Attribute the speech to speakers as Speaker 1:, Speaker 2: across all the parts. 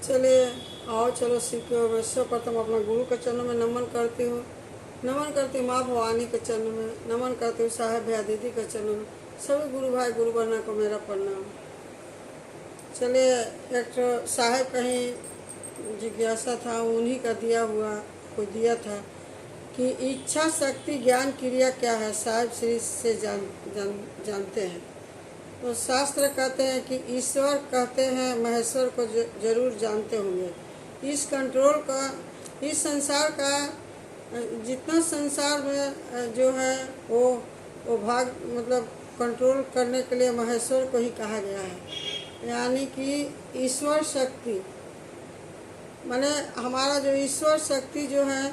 Speaker 1: चलिए आओ चलो सीखो। मैं सर्वप्रथम अपना गुरु के चरणों में नमन करती हूँ। नमन करती हूँ माँ भवानी के चरणों में, नमन करती हूँ साहेब भैया दीदी के चरणों में। सभी गुरु भाई गुरु बहना को मेरा प्रणाम। चलिए एक तो साहेब कहीं जिज्ञासा था, उन्हीं का दिया हुआ कोई दिया था कि इच्छा शक्ति ज्ञान क्रिया क्या है, साहेब श्री से जानते हैं। तो शास्त्र कहते हैं कि ईश्वर कहते हैं महेश्वर को जरूर जानते होंगे। इस कंट्रोल का, इस संसार का जितना संसार में जो है वो भाग मतलब कंट्रोल करने के लिए महेश्वर को ही कहा गया है। यानी कि ईश्वर शक्ति माने हमारा जो ईश्वर शक्ति जो है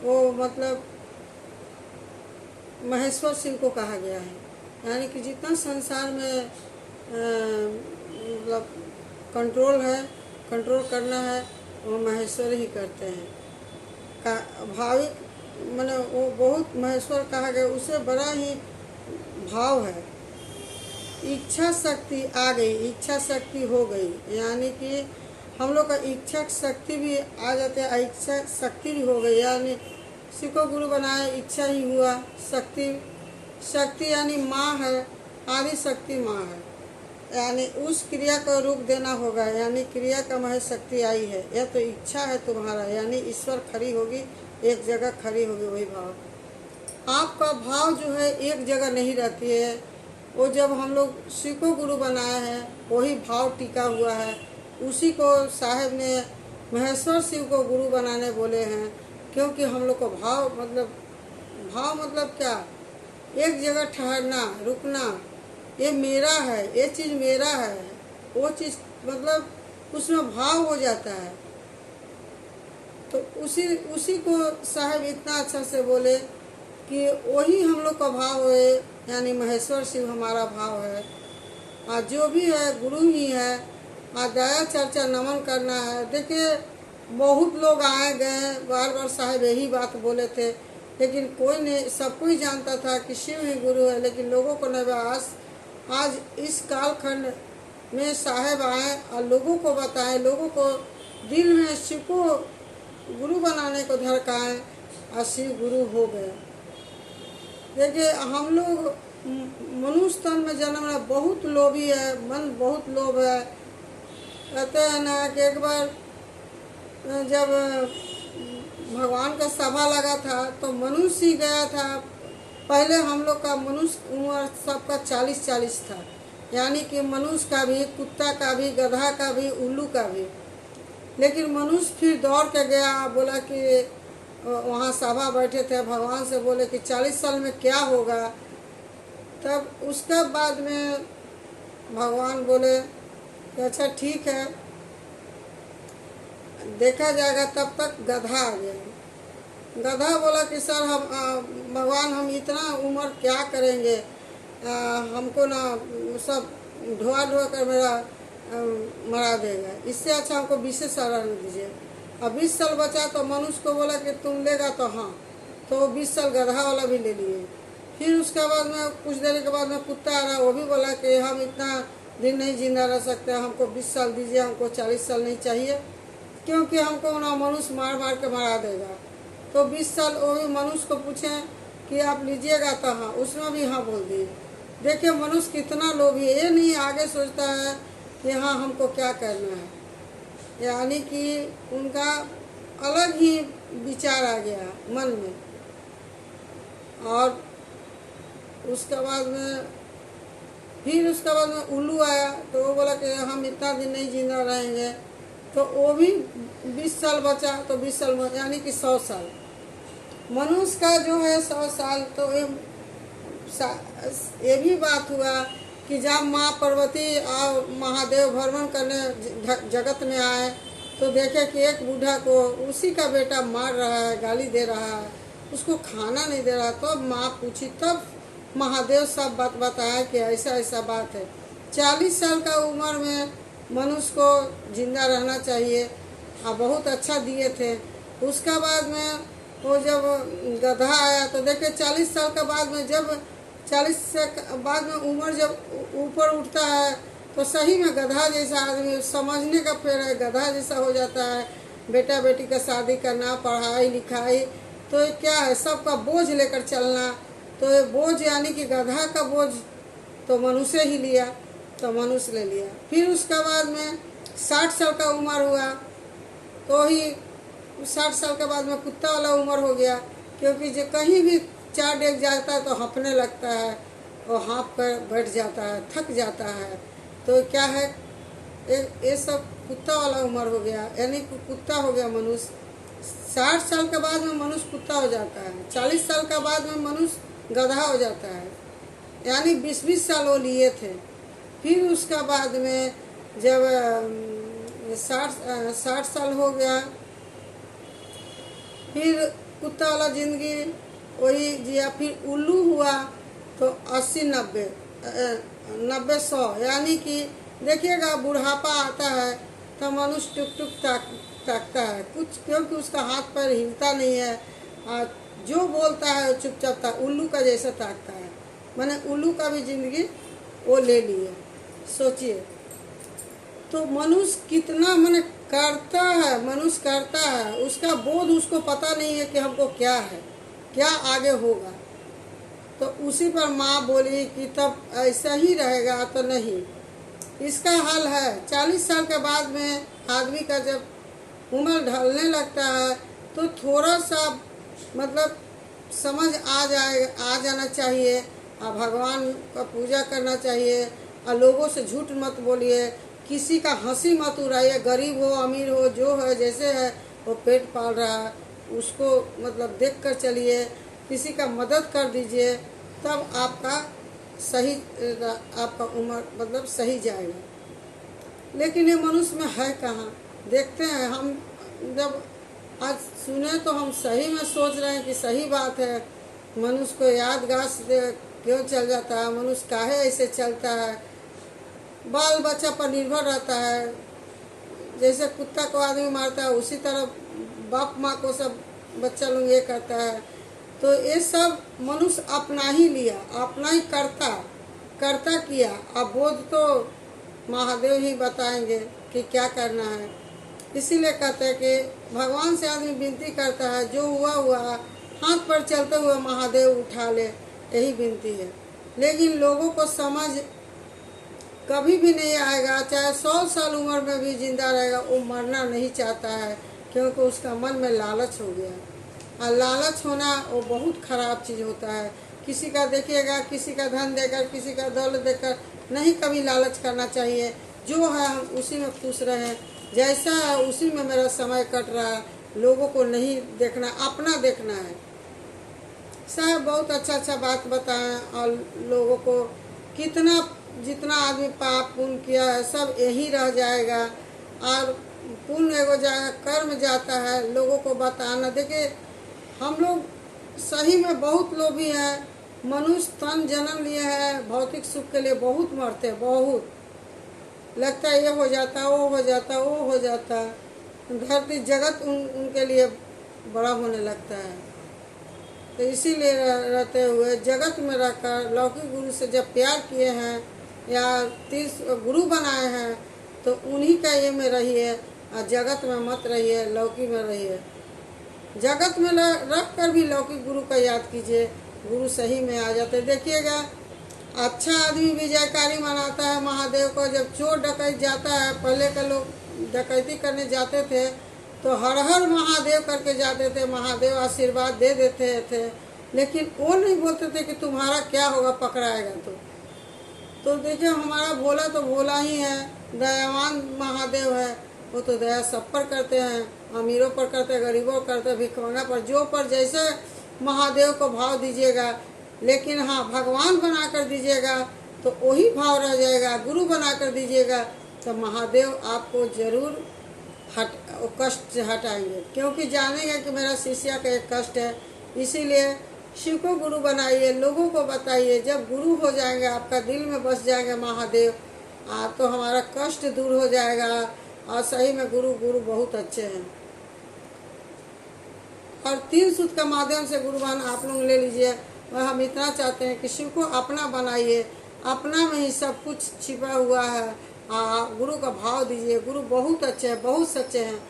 Speaker 1: वो मतलब महेश्वर शिव को कहा गया है। यानी कि जितना संसार में मतलब कंट्रोल है, कंट्रोल करना है वो महेश्वर ही करते हैं। का भाविक माने वो बहुत महेश्वर कहा गया, उसे बड़ा ही भाव है। इच्छा शक्ति आ गई, इच्छा शक्ति हो गई, यानी कि हम लोग का इच्छा शक्ति भी आ जाते हैं, इच्छा शक्ति भी हो गई। यानी किसी को गुरु बनाए इच्छा ही हुआ। शक्ति, शक्ति यानी माँ है, आदि शक्ति माँ है। यानी उस क्रिया को रूप देना होगा, यानी क्रिया का मह शक्ति आई है। यह तो इच्छा है तुम्हारा, यानी ईश्वर खड़ी होगी, एक जगह खड़ी होगी। वही भाव, आपका भाव जो है एक जगह नहीं रहती है। वो जब हम लोग शिव को गुरु बनाए हैं वही भाव टिका हुआ है। उसी को साहेब ने महेश्वर शिव को गुरु बनाने बोले हैं, क्योंकि हम लोग को भाव मतलब क्या, एक जगह ठहरना, रुकना, ये मेरा है, ये चीज़ मेरा है, वो चीज़ मतलब उसमें भाव हो जाता है। तो उसी को साहब इतना अच्छा से बोले कि वही हम लोग का भाव है, यानी महेश्वर शिव हमारा भाव है। और जो भी है गुरु ही है। और दया चर्चा नमन करना है। देखिए बहुत लोग आए गए, बार बार साहब यही बात बोले थे, लेकिन कोई नहीं, सब कोई जानता था कि शिव ही गुरु है, लेकिन लोगों को नवास आज इस कालखंड में साहेब आए और लोगों को बताएं, लोगों को दिल में शिव को गुरु बनाने को धड़काएं और शिव गुरु हो गए। देखिए हम लोग मनुष्य तन में जन्म है, बहुत लोभी है, मन बहुत लोभ है। कहते हैं ना कि एक बार जब भगवान का सभा लगा था तो मनुष्य ही गया था। पहले हम लोग का मनुष्य उम्र सबका 40-40 था, यानी कि मनुष्य का भी, कुत्ता का भी, गधा का भी, उल्लू का भी। लेकिन मनुष्य फिर दौड़ के गया, बोला कि वहाँ सभा बैठे थे, भगवान से बोले कि 40 साल में क्या होगा। तब उसके बाद में भगवान बोले कि अच्छा ठीक है, देखा जाएगा। तब तक गधा आ गया। गधा बोला कि सर हम भगवान हम इतना उम्र क्या करेंगे, हमको ना सब ढोआ कर मेरा मरा देगा, इससे अच्छा हमको 20 साल रहने दीजिए। अब 20 साल बचा तो मनुष्य को बोला कि तुम लेगा, तो हाँ, तो 20 साल गधा वाला भी ले लिए। फिर उसके बाद में कुछ देर के बाद में कुत्ता आ रहा, वो भी बोला कि हम इतना दिन नहीं जिंदा रह सकते, हमको 20 साल दीजिए, हमको 40 साल नहीं चाहिए, क्योंकि हमको ना मनुष्य मार मार के मरा देगा। तो 20 साल वो भी मनुष्य को पूछे कि आप लीजिएगा, तो हाँ, उसमें भी हाँ बोल दिए। देखिए मनुष्य कितना लोभी है, ये नहीं आगे सोचता है कि हाँ हमको क्या करना है। यानी कि उनका अलग ही विचार आ गया मन में। और उसके बाद में उल्लू आया, तो वो बोला कि हम इतना दिन नहीं जिंदा रहेंगे। तो वो भी 20 साल बचा, तो 20 साल में यानी कि 100 साल। मनुष्य का जो है 100 साल। तो ये भी बात हुआ कि जब माँ पार्वती और महादेव भ्रमण करने जगत में आए तो देखे कि एक बूढ़ा को उसी का बेटा मार रहा है, गाली दे रहा है, उसको खाना नहीं दे रहा। तो माँ पूछी, तब महादेव सब बात बताया कि ऐसा ऐसा बात है। 40 साल का उम्र में मनुष्य को जिंदा रहना चाहिए, और बहुत अच्छा दिए थे। उसका बाद में वो जब गधा आया तो देखे 40 साल के बाद में, जब 40 से बाद में उम्र जब ऊपर उठता है तो सही में गधा जैसा आदमी समझने का फिर है, गधा जैसा हो जाता है। बेटा बेटी का शादी करना, पढ़ाई लिखाई, तो ये क्या है, सबका बोझ लेकर चलना। तो ये बोझ यानी कि गधा का बोझ तो मनुष्य ही लिया, तो मनुष्य ले लिया। फिर उसके बाद में 60 साल का उम्र हुआ तो ही 60 साल के बाद में कुत्ता वाला उम्र हो गया, क्योंकि जो कहीं भी चार डेग जाता है तो हाँफने लगता है और हाँफ कर बैठ जाता है, थक जाता है। तो क्या है, ये सब कुत्ता वाला उम्र हो गया, यानी कुत्ता हो गया मनुष्य। 60 साल के बाद में मनुष्य कुत्ता हो जाता है, 40 साल के बाद में मनुष्य गधा हो जाता है, यानी 20-20 साल वो लिए थे। फिर उसका बाद में जब 60 साल हो गया, फिर कुत्ता वाला जिंदगी वही जिया। फिर उल्लू हुआ तो 80-90 90-100, यानी कि देखिएगा बुढ़ापा आता है तो मनुष्य टुक टुक ताकता है कुछ, क्योंकि उसका हाथ पैर हिलता नहीं है, जो बोलता है चुपचाप उल्लू का जैसा ताकता है। मैंने उल्लू का भी जिंदगी वो ले ली है। सोचिए तो मनुष्य कितना मैंने करता है, मनुष्य करता है, उसका बोध उसको पता नहीं है कि हमको क्या है, क्या आगे होगा। तो उसी पर माँ बोली कि तब ऐसा ही रहेगा तो नहीं, इसका हल है। 40 साल के बाद में आदमी का जब उम्र ढलने लगता है तो थोड़ा सा मतलब समझ आ जाना चाहिए, और भगवान का पूजा करना चाहिए, और लोगों से झूठ मत बोलिए, किसी का हंसी मत उड़ाइए। गरीब हो अमीर हो, जो है जैसे है वो पेट पाल रहा है उसको मतलब देख कर चलिए, किसी का मदद कर दीजिए, तब आपका सही, आपका उम्र मतलब सही जाएगा। लेकिन ये मनुष्य में है कहाँ, देखते हैं हम। जब आज सुने तो हम सही में सोच रहे हैं कि सही बात है, मनुष्य को यादगार क्यों चल जाता है, मनुष्य काहे ऐसे चलता है, बाल बच्चा पर निर्भर रहता है। जैसे कुत्ता को आदमी मारता है उसी तरह बाप माँ को सब बच्चा लोग ये करता है। तो ये सब मनुष्य अपना ही लिया, अपना ही करता किया। अब बोध तो महादेव ही बताएंगे कि क्या करना है। इसीलिए कहते हैं कि भगवान से आदमी विनती करता है, जो हुआ हाथ पर चलते हुए महादेव उठा ले, यही विनती है। लेकिन लोगों को समझ कभी भी नहीं आएगा, चाहे 100 साल उम्र में भी जिंदा रहेगा, वो मरना नहीं चाहता है, क्योंकि उसका मन में लालच हो गया। और लालच होना वो बहुत खराब चीज़ होता है। किसी का देखिएगा, किसी का धन देकर, किसी का दौलत देकर नहीं कभी लालच करना चाहिए। जो है हम उसी में खुश रहें, जैसा है उसी में मेरा समय कट रहा है, लोगों को नहीं देखना, अपना देखना है। साहब बहुत अच्छा बात बताएं, और लोगों को कितना जितना आदमी पाप पुण्य किया है सब यही रह जाएगा, और पुण्य एगो जाएगा, कर्म जाता है। लोगों को बताना, देखिए हम लोग सही में बहुत लोभी हैं। मनुष्य तन जन्म लिए हैं, भौतिक सुख के लिए बहुत मरते हैं, बहुत लगता है ये हो जाता, वो हो जाता, वो हो जाता, धरती जगत उनके लिए बड़ा होने लगता है। तो इसीलिए रहते हुए जगत में रहकर लौकिक गुरु से जब प्यार किए हैं या तीर्थ गुरु बनाए हैं, तो उन्हीं का ये में रहिए, और जगत में मत रहिए, लौकिक में रहिए। जगत में रख कर भी लौकिक गुरु का याद कीजिए, गुरु सही में आ जाते। देखिएगा अच्छा आदमी भी जयकारी मनाता है महादेव को। जब चोर डकैत जाता है, पहले के लोग डकैती करने जाते थे तो हर हर महादेव करके जाते थे, महादेव आशीर्वाद दे देते थे, लेकिन वो नहीं बोलते थे कि तुम्हारा क्या होगा पकड़ाएगा। तो देखिए हमारा भोला तो भोला ही है, दयावान महादेव है। वो तो दया सब पर करते हैं, अमीरों पर करते, गरीबों पर करते, भिखमंगा पर, जो पर जैसे महादेव को भाव दीजिएगा। लेकिन हाँ, भगवान बना कर दीजिएगा तो वही भाव रह जाएगा। गुरु बना कर दीजिएगा तो महादेव आपको जरूर कष्ट हटाएंगे, क्योंकि जानेंगे कि मेरा शिष्य का एक कष्ट है। इसीलिए शिव को गुरु बनाइए, लोगों को बताइए। जब गुरु हो जाएंगे, आपका दिल में बस जाएंगे महादेव, तो हमारा कष्ट दूर हो जाएगा। और सही में गुरु बहुत अच्छे हैं। और 3 सूत्र का माध्यम से गुरुवान आप लोग ले लीजिए। वह हम इतना चाहते हैं कि शिव को अपना बनाइए, अपना में ही सब कुछ छिपा हुआ है। गुरु का भाव दीजिए। गुरु बहुत अच्छे हैं, बहुत सच्चे हैं।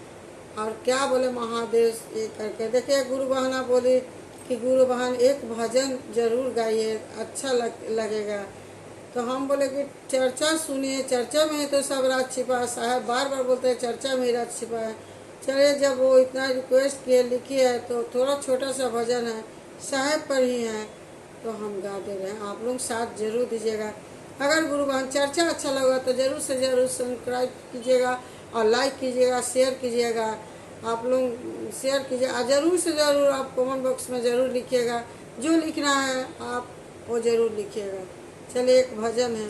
Speaker 1: और क्या बोले महादेव ये करके देखिए, गुरु बहना बोली कि गुरु बहन एक भजन जरूर गाइए, अच्छा लगेगा। तो हम बोले कि चर्चा सुनिए, चर्चा में ही तो सब राज छिपा है। साहब बार बार बोलते हैं चर्चा में ही राज छिपा है। चलिए, जब वो इतना रिक्वेस्ट किए लिखी है तो थोड़ा छोटा सा भजन है, साहब पर ही है, तो हम गा दे रहे हैं। आप लोग साथ जरूर दीजिएगा। अगर गुरु बहन चर्चा अच्छा लगा तो जरूर से जरूर सब्सक्राइब कीजिएगा और लाइक कीजिएगा, शेयर कीजिएगा। आप लोग शेयर कीजिए और ज़रूर से ज़रूर आप कमेंट बॉक्स में ज़रूर लिखिएगा, जो लिखना है आप वो ज़रूर लिखिएगा। चलिए, एक भजन है।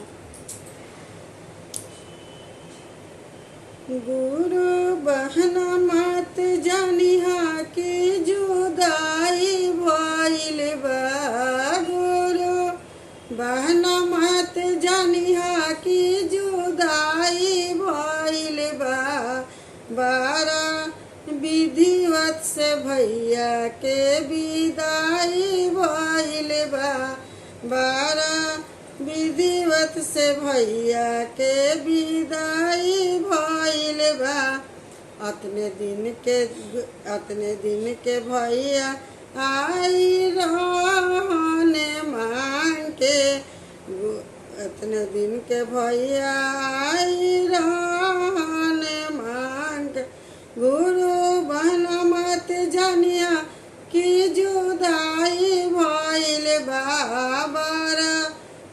Speaker 1: गुरु बहना मत जानिहा कि जुदाई भइल बा। गुरु बहना मत जानिहा कि जुदाई भइल बा। बारा विधिवत से भैया के विदाई भइल बा। बारा विधिवत से भैया के विदाई भइल बा। अतने दिन के भैया आई रहने मांग के। अतने दिन के भैया आई रहने मांग। गुरु बहना मत जानिया कि जुदाई भइल बा। बारा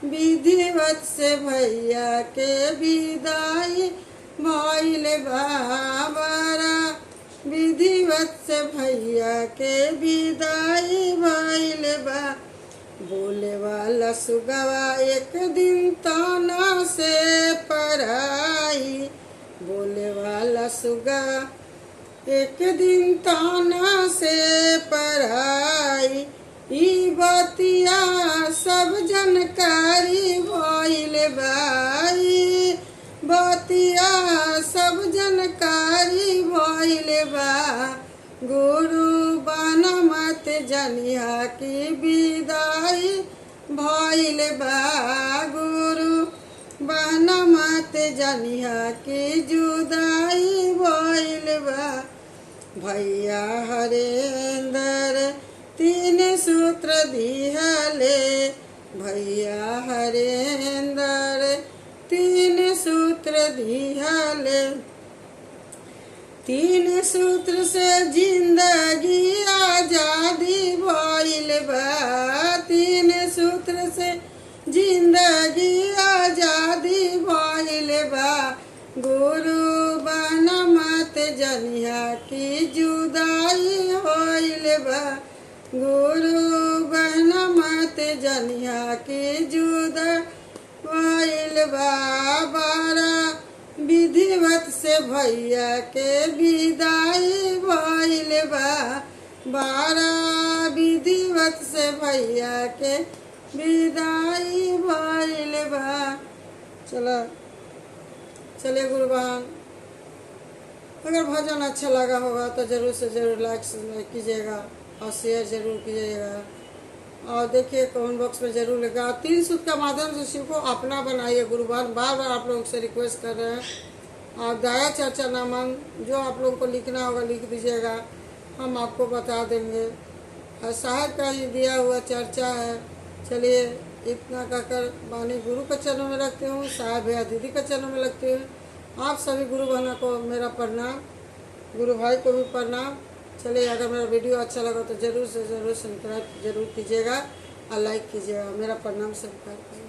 Speaker 1: विधिवत से भैया के विदाई भइल बा। बारा विधिवत से भैया के विदाई भइल बा। बोले वाला सुगवा एक दिन ताना से पराई। बोले वाला सुगा एक दिन ताना से पराई। ई बतिया सब जानकारी भइल बाई। बतिया सब जानकारी भइल बा। गुरु बहना मत जानिहा कि विदाई भइल बा। गुरु बहना मत जानिहा कि जुदाई भइल बा। भैया हरेंद्र 3 सूत्र दिहले। भैया हरेंद्र 3 सूत्र दिहले। 3 सूत्र से जिंदगी आजादी भइल बा। 3 सूत्र से जिंदगी आजादी भइल बा। गुरु बहना मत जानिहा कि जुदाई होइल बा। गुरु बहना मत जानिहा कि जुदा भइल बा। बारा विधिवत से भैया के विदाई भइल बा। बारा विधिवत से भैया के विदाई भइल बा। चलिए गुरु बहन, अगर भजन अच्छा लगा होगा तो ज़रूर से ज़रूर लाइक कीजिएगा और शेयर ज़रूर कीजिएगा। और देखिए कमेंट बॉक्स में ज़रूर लिखा। 3 सूत्र का माध्यम से शिव को अपना बनाइए। गुरु बहन बार बार आप लोगों से रिक्वेस्ट कर रहे हैं। और दया चर्चा नामन जो आप लोगों को लिखना होगा लिख दीजिएगा, हम आपको बता देंगे। और साहब का ही दिया हुआ चर्चा है। चलिए, इतना कहकर वाणी गुरु के चरणों में रखती हूँ, साहब भैया दीदी के चरणों में रखती हूँ। आप सभी गुरु बहनों को मेरा प्रणाम, गुरु भाई को भी प्रणाम। चलिए, अगर मेरा वीडियो अच्छा लगा तो ज़रूर से ज़रूर सब्सक्राइब जरूर कीजिएगा और लाइक कीजिएगा। मेरा प्रणाम स्वीकार करिए।